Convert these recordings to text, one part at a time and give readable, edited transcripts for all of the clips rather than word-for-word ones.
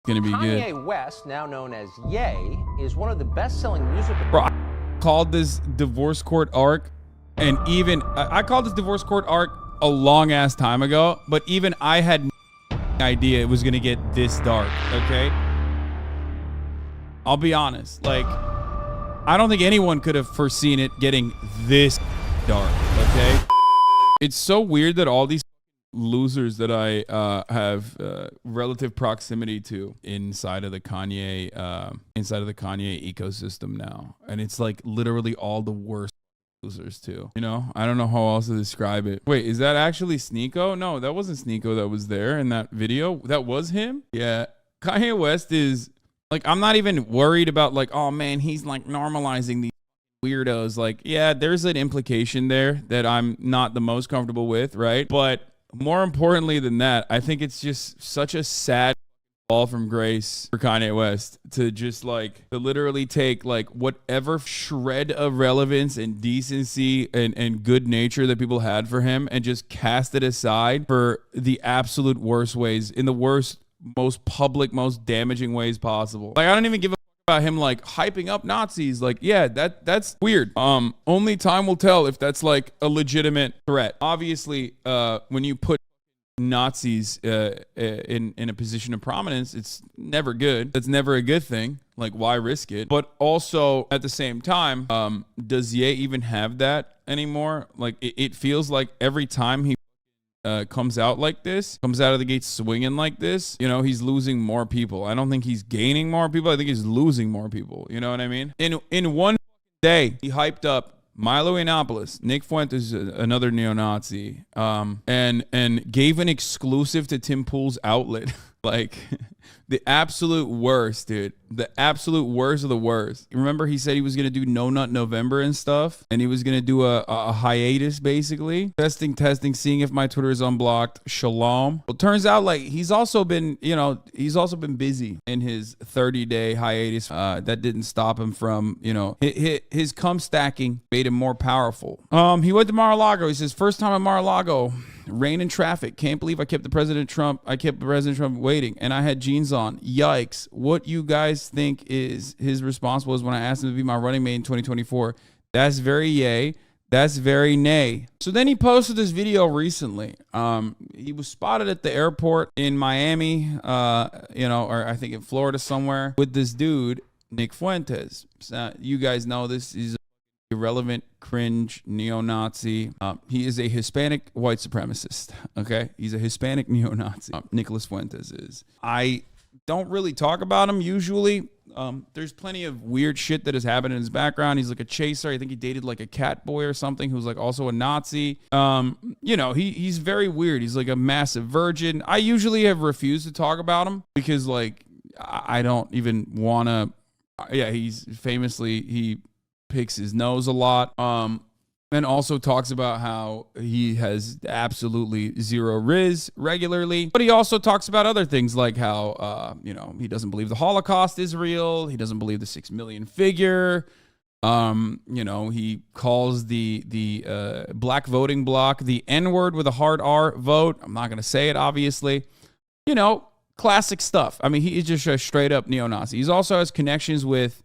Gonna be good. Kanye West, now known as Ye, is one of the best-selling music. Bro, I called this divorce court arc, and even I called this divorce court arc a long ass time ago, but even I had no idea it was gonna get this dark. Okay, I'll be honest. Like, I don't think anyone could have foreseen it getting this dark. Okay, it's so weird that all these losers that I have relative proximity to inside of the Kanye ecosystem now, and it's like literally all the worst losers too. You know, I don't know how else to describe it. Wait, is that actually Sneeko? No, that wasn't Sneeko that was there in that video. That was him. Yeah, Kanye West is like, I'm not even worried about like, oh man, he's like normalizing these weirdos. Like, yeah, there's an implication there that I'm not the most comfortable with, right? But more importantly than that, I think it's just such a sad fall from grace for Kanye West to just like to literally take like whatever shred of relevance and decency and good nature that people had for him and just cast it aside for the absolute worst ways, in the worst, most public, most damaging ways possible. Like, I don't even give a about him like hyping up Nazis. Like, yeah, that's weird. Only time will tell if that's like a legitimate threat. Obviously, when you put Nazis in a position of prominence, it's never good. That's never a good thing. Like, why risk it? But also at the same time, does Ye even have that anymore? Like, it feels like every time he comes out like this, comes out of the gates swinging like this, you know, he's losing more people. I don't think he's gaining more people. I think he's losing more people. You know what I mean? In one day, he hyped up Milo Yiannopoulos, Nick Fuentes, another neo-Nazi, and gave an exclusive to Tim Pool's outlet. Like, the absolute worst, dude. The absolute worst of the worst. Remember, he said he was going to do No Nut November and stuff, and he was going to do a hiatus, basically. Testing, seeing if my Twitter is unblocked. Shalom. Well, turns out, like, he's also been busy in his 30-day hiatus. That didn't stop him from, you know, his cum stacking made him more powerful. He went to Mar-a-Lago. He says, first time at Mar-a-Lago. Rain and traffic. Can't believe I kept President Trump waiting, and I had jeans on. Yikes. What you guys think is his response was when I asked him to be my running mate in 2024? That's very yay. That's very nay. So then he posted this video recently. He was spotted at the airport in Miami, or I think in Florida somewhere, with this dude, Nick Fuentes. So you guys know this. He's irrelevant, cringe, neo-Nazi. He is a Hispanic white supremacist. Okay, he's a Hispanic neo-Nazi. Nicholas Fuentes is. I don't really talk about him usually. There's plenty of weird shit that has happened in his background. He's like a chaser. I think he dated like a cat boy or something who's like also a Nazi. You know, he's very weird. He's like a massive virgin. I usually have refused to talk about him because like I don't even want to. Yeah, he's famously he picks his nose a lot, and also talks about how he has absolutely zero riz regularly, but he also talks about other things like how he doesn't believe the Holocaust is real, he doesn't believe the 6 million figure, he calls the black voting bloc the N-word with a hard R vote. I'm not going to say it, obviously. You know, classic stuff. I mean, he is just a straight up neo-Nazi. He also has connections with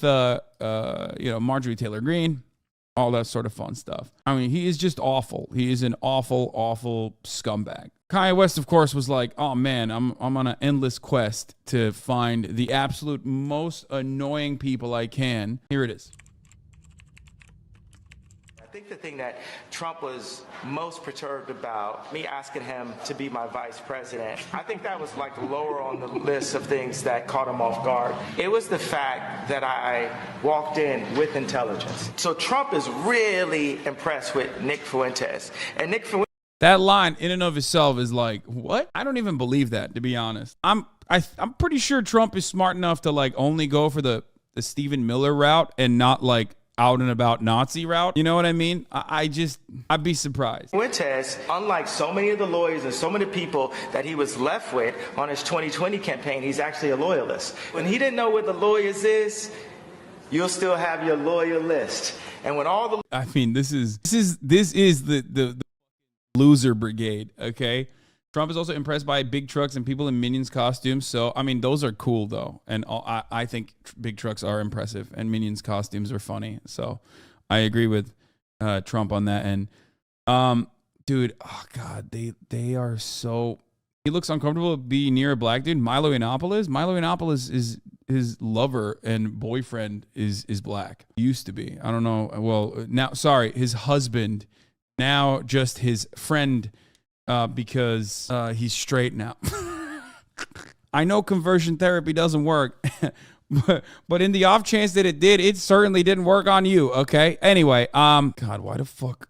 Marjorie Taylor Greene, all that sort of fun stuff. I mean, he is just awful. He is an awful, awful scumbag. Kanye West, of course, was like, oh man, I'm on an endless quest to find the absolute most annoying people I can. Here it is. I think the thing that Trump was most perturbed about, me asking him to be my vice president, I think that was like lower on the list of things that caught him off guard. It was the fact that I walked in with intelligence. So Trump is really impressed with Nick Fuentes. And Nick Fuentes... That line in and of itself is like, what? I don't even believe that, to be honest. I'm pretty sure Trump is smart enough to like only go for the Stephen Miller route and not like out and about Nazi route. You know what I mean? I'd be surprised. Fuentes, unlike so many of the lawyers and so many people that he was left with on his 2020 campaign, he's actually a loyalist. When he didn't know what the lawyers is, you'll still have your lawyer list. And when all the... I mean, this is the loser brigade, okay? Trump is also impressed by big trucks and people in Minions costumes. So, I mean, those are cool, though. And I think big trucks are impressive and Minions costumes are funny. So, I agree with Trump on that. And, dude, oh, God, they are so... He looks uncomfortable being near a black dude. Milo Yiannopoulos is his lover and boyfriend is black. Used to be. I don't know. Well, now, sorry, his husband. Now just his friend because he's straight now. I know conversion therapy doesn't work, but in the off chance that it did, it certainly didn't work on you, okay? Anyway, God,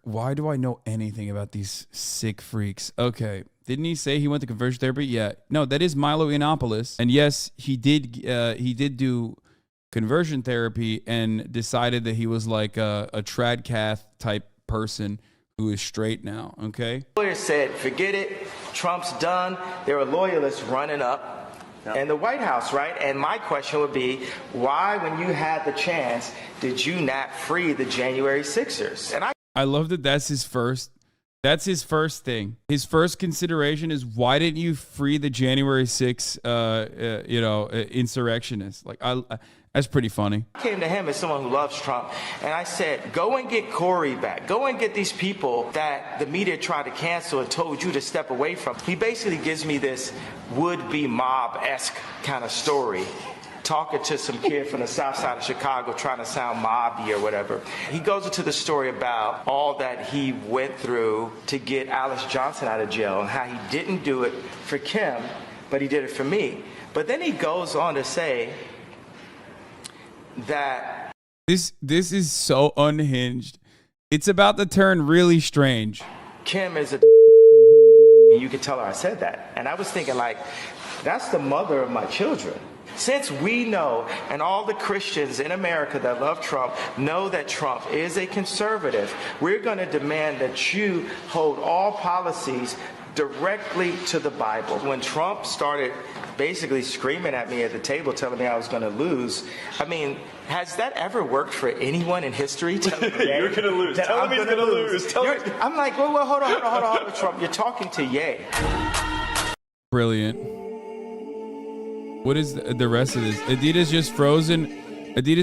why do I know anything about these sick freaks? Okay. Didn't he say he went to conversion therapy? Yeah. No, that is Milo Yiannopoulos. And yes, he did do conversion therapy and decided that he was like a tradcath type person who is straight now, okay? Lawyers said, forget it, Trump's done. There are loyalists running up in the White House, right? And my question would be, why, when you had the chance, did you not free the January 6ers? And I love that that's his first thing. His first consideration is, why didn't you free the January 6th, insurrectionists? Like, that's pretty funny. I came to him as someone who loves Trump, and I said, go and get Corey back. Go and get these people that the media tried to cancel and told you to step away from. He basically gives me this would-be mob-esque kind of story, talking to some kid from the south side of Chicago trying to sound mobby or whatever. He goes into the story about all that he went through to get Alice Johnson out of jail and how he didn't do it for Kim, but he did it for me. But then he goes on to say that this is so unhinged. It's about to turn really strange. Kim is a you could tell her I said that. And I was thinking, like, that's the mother of my children. Since we know, and all the Christians in America that love Trump know that Trump is a conservative, we're going to demand that you hold all policies directly to the Bible. When Trump started basically screaming at me at the table, telling me I was going to lose, I mean, has that ever worked for anyone in history? You're going to lose. Tell him he's going to lose. I'm like, well, hold on, Trump. You're talking to Ye. Brilliant. What is the rest of this? Adidas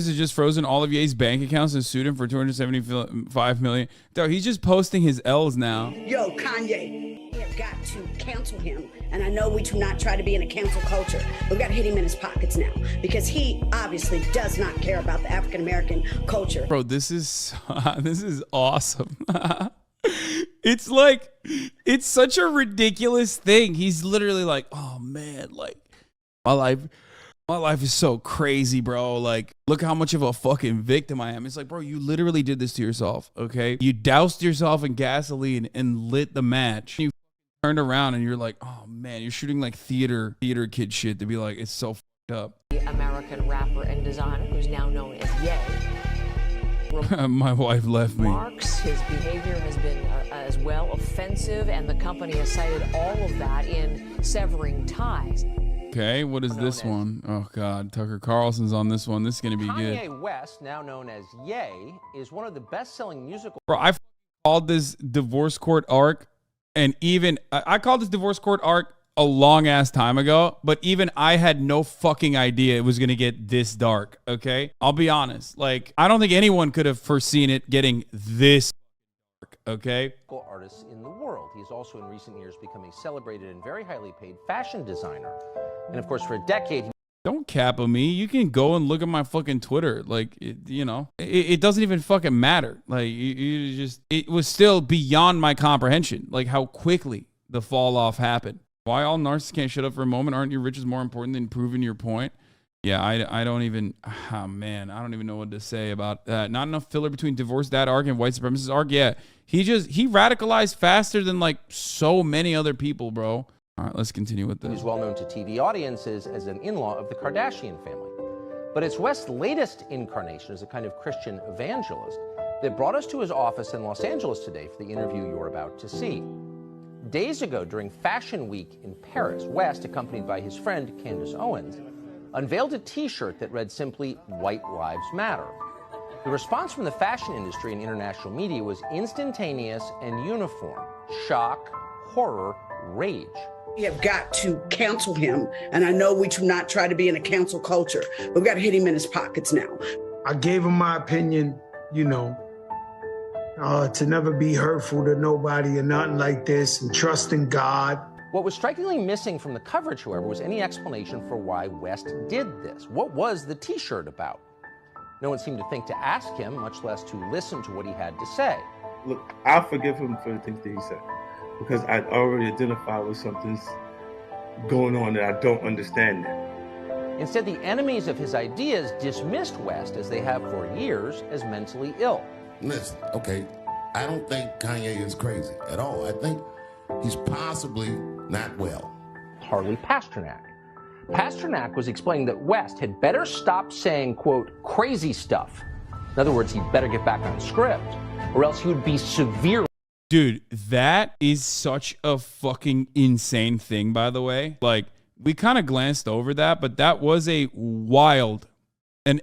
has just frozen all of Ye's bank accounts and sued him for $275 million. Dog, he's just posting his L's now. Yo, Kanye, we have got to cancel him. And I know we do not try to be in a cancel culture. We've got to hit him in his pockets now because he obviously does not care about the African-American culture. Bro, this is awesome. It's like, it's such a ridiculous thing. He's literally like, oh man, like, my life is so crazy, bro. Like, look how much of a fucking victim I am. It's like, bro, you literally did this to yourself, okay? You doused yourself in gasoline and lit the match. You turned around and you're like, oh man, you're shooting like theater kid shit to be like, it's so fucked up. The American rapper and designer who's now known as Ye. My wife left me. Marks, his behavior has been as well offensive, and the company has cited all of that in severing ties. Okay, what is this one? Oh, God. Tucker Carlson's on this one. This is going to be good. Kanye West, now known as Ye, is one of the best-selling musical... Bro, I called this divorce court arc, and even... I called this divorce court arc a long-ass time ago, but even I had no fucking idea it was going to get this dark, okay? I'll be honest. Like, I don't think anyone could have foreseen it getting this dark, okay? ...artists in the world. He's also in recent years become a celebrated and very highly paid fashion designer. And of course, for a decade... Don't cap on me. You can go and look at my fucking Twitter. Like, it doesn't even fucking matter. Like, it was still beyond my comprehension. Like, how quickly the fall off happened. Why all narcissists can't shut up for a moment? Aren't your riches more important than proving your point? Yeah, I don't even... Oh, man. I don't even know what to say about that. Not enough filler between divorce dad arc and white supremacist arc. Yeah, he radicalized faster than, like, so many other people, bro. All right, let's continue with this. He's well known to TV audiences as an in-law of the Kardashian family. But it's West's latest incarnation as a kind of Christian evangelist that brought us to his office in Los Angeles today for the interview you're about to see. Days ago, during Fashion Week in Paris, West, accompanied by his friend Candace Owens, unveiled a T-shirt that read simply, "White Lives Matter." The response from the fashion industry and international media was instantaneous and uniform: shock, horror, rage. We have got to counsel him, and I know we do not try to be in a council culture, but we've got to hit him in his pockets now. I gave him my opinion, to never be hurtful to nobody or nothing like this, and trust in God. What was strikingly missing from the coverage, however, was any explanation for why West did this. What was the T-shirt about? No one seemed to think to ask him, much less to listen to what he had to say. Look, I'll forgive him for the things that he said, because I already identified with something's going on that I don't understand now. Instead, the enemies of his ideas dismissed West, as they have for years, as mentally ill. Listen, okay, I don't think Kanye is crazy at all. I think he's possibly not well. Harley Pasternak. Pasternak was explaining that West had better stop saying, quote, crazy stuff. In other words, he'd better get back on script, or else he would be severely... Dude, that is such a fucking insane thing, by the way. Like, we kind of glanced over that, but that was an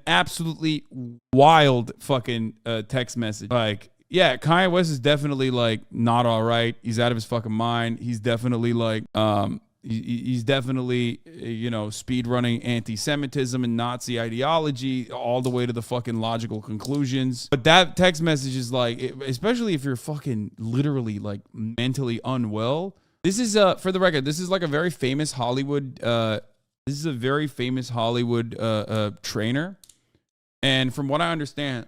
absolutely wild fucking text message. Like, yeah, Kanye West is definitely like not all right. He's out of his fucking mind. He's definitely like, he's definitely, speed running anti-Semitism and Nazi ideology all the way to the fucking logical conclusions. But that text message is like, especially if you're fucking literally like mentally unwell. This is for the record, this is like a very famous Hollywood. This is a very famous Hollywood trainer. And from what I understand,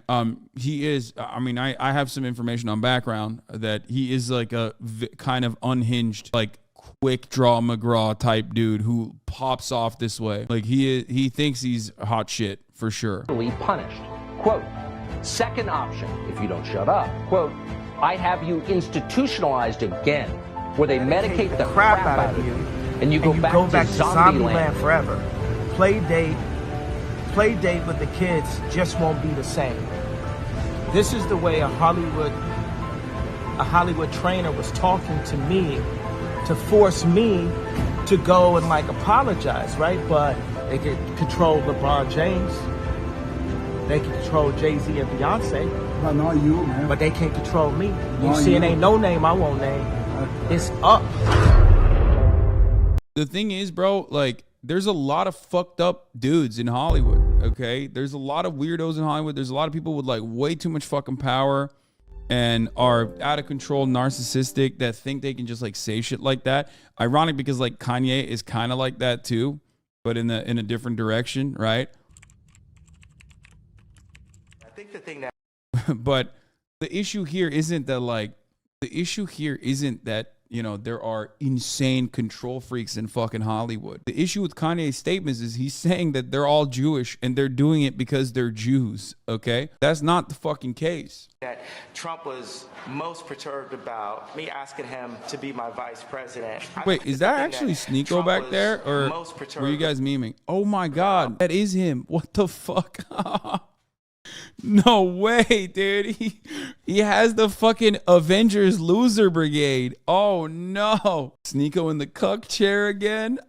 he is, I have some information on background that he is like a kind of unhinged, like quick draw McGraw type dude who pops off this way. Like he thinks he's hot shit for sure. Punished. Quote, second option, if you don't shut up. Quote, I have you institutionalized again, where they medicate the crap out of you, and you go back to zombie land forever. Play date with the kids just won't be the same. This is the way a Hollywood trainer was talking to me to force me to go and like apologize, right? But they could control LeBron James. They can control Jay-Z and Beyonce. But not you, man. But they can't control me. You see, it ain't no name I won't name. It's up. The thing is, bro, like, there's a lot of fucked up dudes in Hollywood, okay? There's a lot of weirdos in Hollywood. There's a lot of people with like way too much fucking power and are out of control, narcissistic, that think they can just like say shit like that. Ironic because like Kanye is kind of like that too, but in a different direction, right? I think the thing that but the issue here isn't that there are insane control freaks in fucking Hollywood. The issue with Kanye's statements is he's saying that they're all Jewish and they're doing it because they're Jews, okay? That's not the fucking case. That Trump was most perturbed about me asking him to be my vice president. Wait, is that actually Sneeko back there? Or were you guys memeing? Oh my God, that is him. What the fuck? No way, dude. He has the fucking Avengers loser brigade. Oh no. Sneeko in the cuck chair again.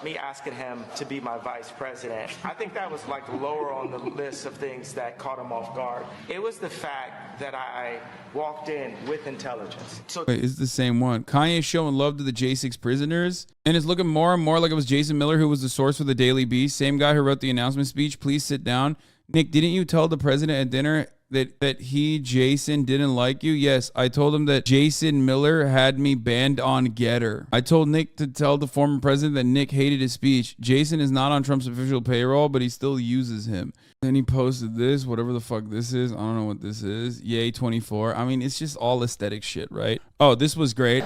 Me asking him to be my vice president. I think that was like lower on the list of things that caught him off guard. It was the fact that I walked in with intelligence. So wait, it's the same one. Kanye showing love to the J6 prisoners, and it's looking more and more like it was Jason Miller who was the source for the Daily Beast. Same guy who wrote the announcement speech. Please sit down. Nick, didn't you tell the president at dinner that Jason didn't like you? Yes, I told him that Jason Miller had me banned on Getter. I told Nick to tell the former president that Nick hated his speech. Jason is not on Trump's official payroll, but he still uses him. Then he posted this, whatever the fuck this is. I don't know what this is. Yay 24. I mean, it's just all aesthetic shit, right? Oh, this was great.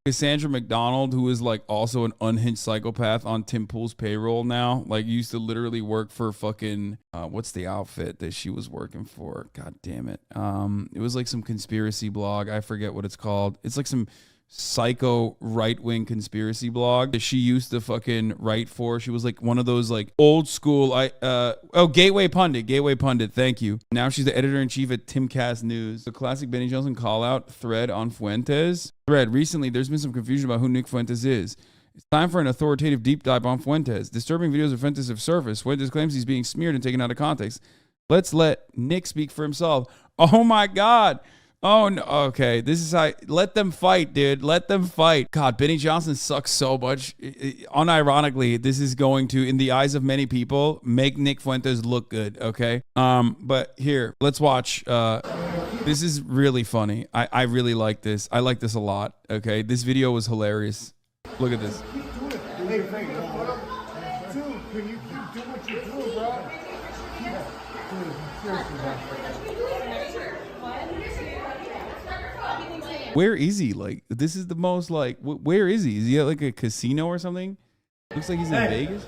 Cassandra McDonald, who is like also an unhinged psychopath on Tim Pool's payroll now, like used to literally work for fucking what's the outfit that she was working for? God damn it. It was like some conspiracy blog. I forget what it's called. It's like some psycho right-wing conspiracy blog that she used to fucking write for. She was like one of those like old school Gateway Pundit, thank you. Now she's the editor-in-chief at Timcast News. The classic Benny Johnson call-out thread on Fuentes. Recently there's been some confusion about who Nick Fuentes is. It's time for an authoritative deep dive on Fuentes. Disturbing videos of Fuentes have surfaced. Fuentes claims he's being smeared and taken out of context. Let's let Nick speak for himself. Oh my God. Oh no. Okay, this is how. Let them fight, dude. Let them fight. God, Benny Johnson sucks so much. Unironically, this is going to, in the eyes of many people, make Nick Fuentes look good. Okay. But here, let's watch. This is really funny. I really like this. I like this a lot. Okay, this video was hilarious. Look at this. Can you do what you're doing, bro? Where is he? Like, this is the most, like, where is he? Is he at like a casino or something? Looks like he's in Vegas.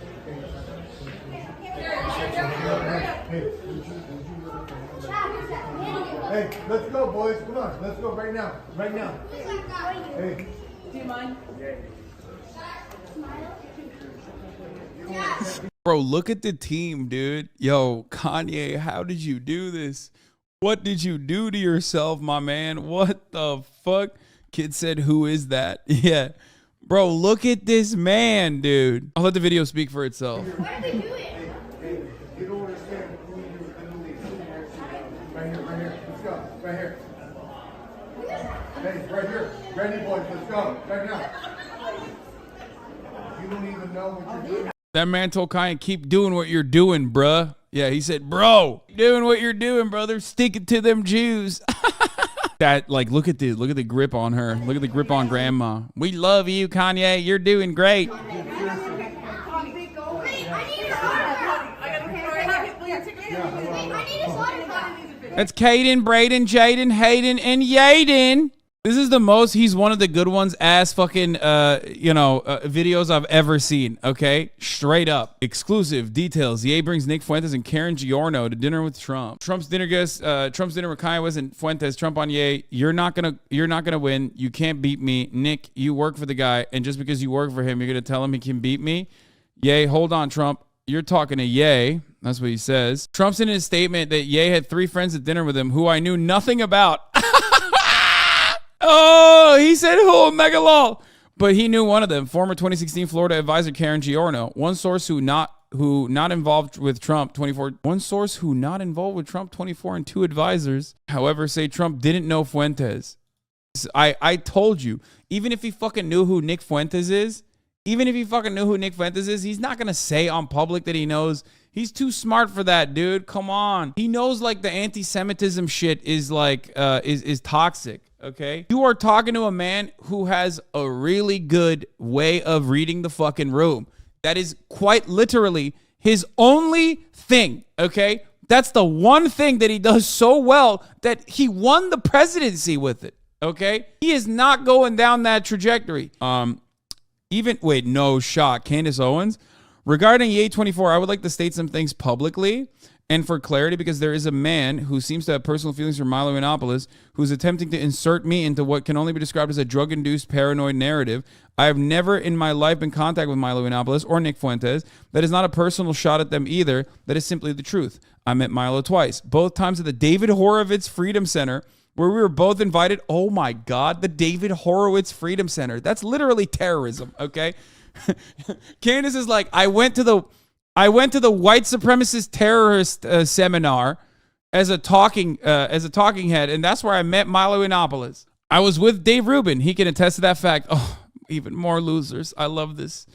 Hey, let's go, boys. Come on, let's go right now. Right now. Hey. Do you mind? Bro, look at the team, dude. Yo, Kanye, how did you do this? What did you do to yourself, my man? What the fuck? Kid said, who is that? Yeah. Bro, look at this man, dude. I'll let the video speak for itself. What did we do it? You don't understand who you right here. Let's go. Right here. Hey, right here. Ready, boys. Let's go. Right now. You don't even know what you're doing. That man told Kanye, keep doing what you're doing, bruh. Yeah, he said, bro, doing what you're doing, brother. Stick it to them Jews. That, like, look at the grip on her. Look at the grip on grandma. We love you, Kanye. You're doing great. That's Caden, Braden, Jaden, Hayden, and Yaden. This is the most he's one of the good ones ass fucking, videos I've ever seen, okay? Straight up. Exclusive details. Ye brings Nick Fuentes and Karen Giorno to dinner with Trump. Trump's dinner with Kanye West and Fuentes. Trump on Ye. You're not gonna win. You can't beat me. Nick, you work for the guy, and just because you work for him, you're gonna tell him he can beat me? Ye, hold on, Trump. You're talking to Ye. That's what he says. Trump's in his statement that Ye had 3 friends at dinner with him who I knew nothing about. Oh, he said who? Megalol. But he knew one of them, former 2016 Florida advisor Karen Giorno. One source who not involved with Trump 24. One source who not involved with Trump 24 and 2 advisors. However, say Trump didn't know Fuentes. I told you, even if he fucking knew who Nick Fuentes is, he's not gonna say on public that he knows. He's too smart for that, dude. Come on. He knows like the anti-Semitism shit is like is toxic. Okay, you are talking to a man who has a really good way of reading the fucking room. That is quite literally his only thing. Okay, that's the one thing that he does so well that he won the presidency with it. Okay, he is not going down that trajectory. No shot. Candace Owens. Regarding Ye24, I would like to state some things publicly and for clarity, because there is a man who seems to have personal feelings for Milo Yiannopoulos who's attempting to insert me into what can only be described as a drug-induced paranoid narrative. I have never in my life been in contact with Milo Yiannopoulos or Nick Fuentes. That is not a personal shot at them either. That is simply the truth. I met Milo twice, both times at the David Horowitz Freedom Center, where we were both invited. Oh my God, the David Horowitz Freedom Center. That's literally terrorism, okay? Candace is like, I went to the white supremacist terrorist seminar as a talking head, and that's where I met Milo Yiannopoulos. I was with Dave Rubin. He can attest to that fact. Oh, even more losers. I love this.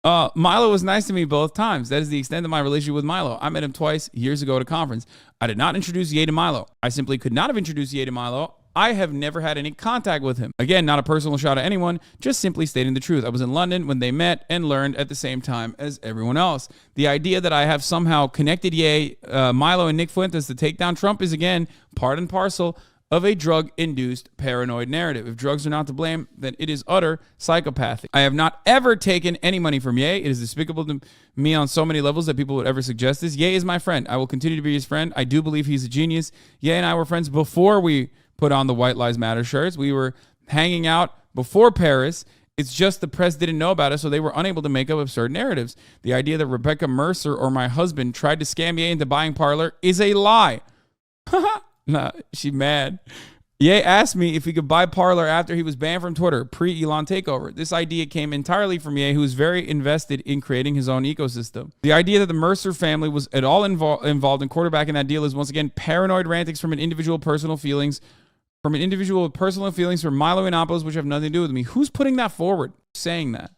Milo was nice to me both times. That is the extent of my relationship with Milo. I met him twice years ago at a conference. I did not introduce Ye to Milo. I simply could not have introduced Ye to Milo. I have never had any contact with him. Again, not a personal shot at anyone, just simply stating the truth. I was in London when they met and learned at the same time as everyone else. The idea that I have somehow connected Ye, Milo, and Nick Fuentes to take down Trump is, again, part and parcel of a drug-induced paranoid narrative. If drugs are not to blame, then it is utter psychopathy. I have not ever taken any money from Ye. It is despicable to me on so many levels that people would ever suggest this. Ye is my friend. I will continue to be his friend. I do believe he's a genius. Ye and I were friends before we put on the White Lives Matter shirts. We were hanging out before Paris. It's just the press didn't know about it, so they were unable to make up absurd narratives. The idea that Rebecca Mercer or my husband tried to scam Ye into buying Parler is a lie. Nah, she mad. Ye asked me if he could buy Parler after he was banned from Twitter, pre-Elon takeover. This idea came entirely from Ye, who is very invested in creating his own ecosystem. The idea that the Mercer family was at all involved in quarterbacking that deal is once again paranoid rantics from an individual personal feelings from an individual with personal feelings for Milo Yiannopoulos, which have nothing to do with me. Who's putting that forward, saying that?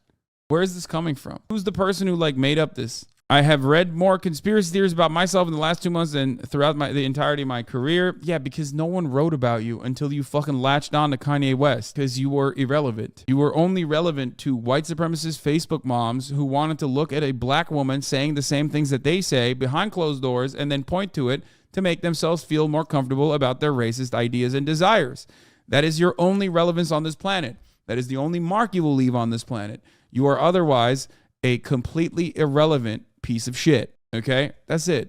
Where is this coming from? Who's the person who like made up this? I have read more conspiracy theories about myself in the last 2 months than throughout the entirety of my career. Yeah, because no one wrote about you until you fucking latched on to Kanye West because you were irrelevant. You were only relevant to white supremacist Facebook moms who wanted to look at a black woman saying the same things that they say behind closed doors and then point to it to make themselves feel more comfortable about their racist ideas and desires. That is your only relevance on this planet. That is the only mark you will leave on this planet. You are otherwise a completely irrelevant piece of shit. Okay? That's it.